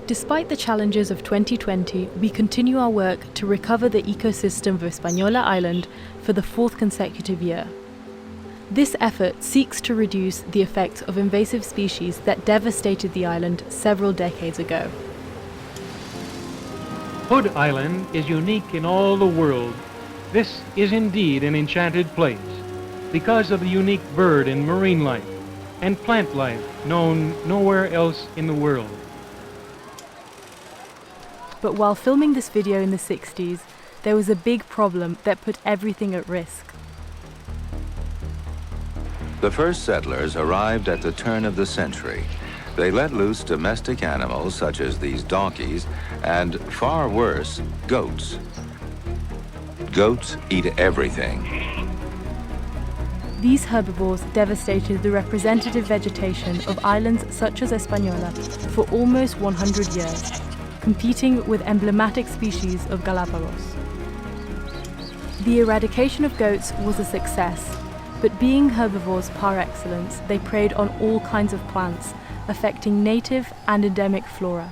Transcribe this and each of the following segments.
Despite the challenges of 2020, we continue our work to recover the ecosystem of Española Island for the fourth consecutive year. This effort seeks to reduce the effects of invasive species that devastated the island several decades ago. Hood Island is unique in all the world. This is indeed an enchanted place because of the unique bird and marine life and plant life known nowhere else in the world. But while filming this video in the 60s, there was a big problem that put everything at risk. The first settlers arrived at the turn of the century. They let loose domestic animals such as these donkeys and, far worse, goats. Goats eat everything. These herbivores devastated the representative vegetation of islands such as Española for almost 100 years, competing with emblematic species of Galápagos. The eradication of goats was a success, but being herbivores par excellence, they preyed on all kinds of plants, affecting native and endemic flora.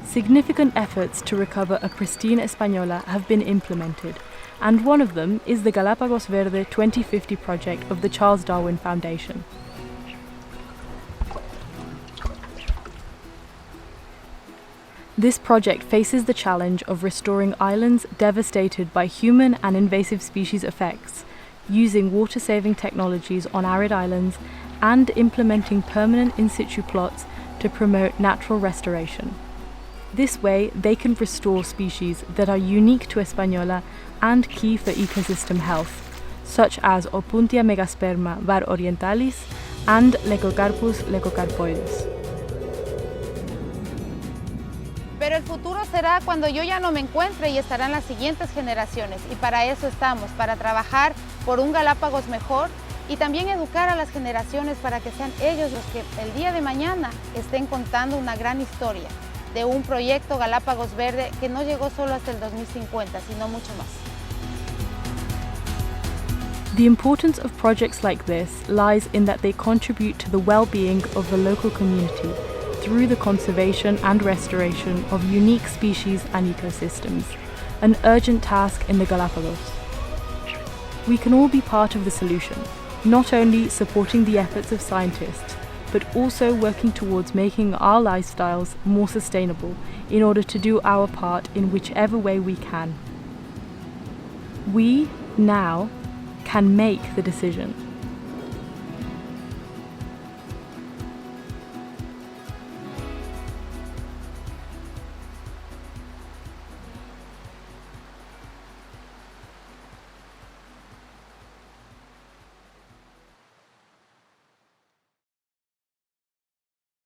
Significant efforts to recover a pristine Española have been implemented, and one of them is the Galápagos Verde 2050 project of the Charles Darwin Foundation. This project faces the challenge of restoring islands devastated by human and invasive species effects, using water-saving technologies on arid islands, and implementing permanent in-situ plots to promote natural restoration. This way, they can restore species that are unique to Española and key for ecosystem health, such as Opuntia megasperma var orientalis and Lecocarpus lecocarpoides. Pero el futuro será cuando yo ya no me encuentre y estarán las siguientes generaciones. Y para eso estamos, para trabajar por un Galápagos mejor y también educar a las generaciones para que sean ellos los que el día de mañana estén contando una gran historia de un proyecto Galápagos Verde que no llegó solo hasta el 2050, sino mucho más. The importance of projects like this lies in that they contribute to the well-being of the local community through the conservation and restoration of unique species and ecosystems, an urgent task in the Galápagos. We can all be part of the solution, not only supporting the efforts of scientists, but also working towards making our lifestyles more sustainable in order to do our part in whichever way we can. We, now, can make the decision.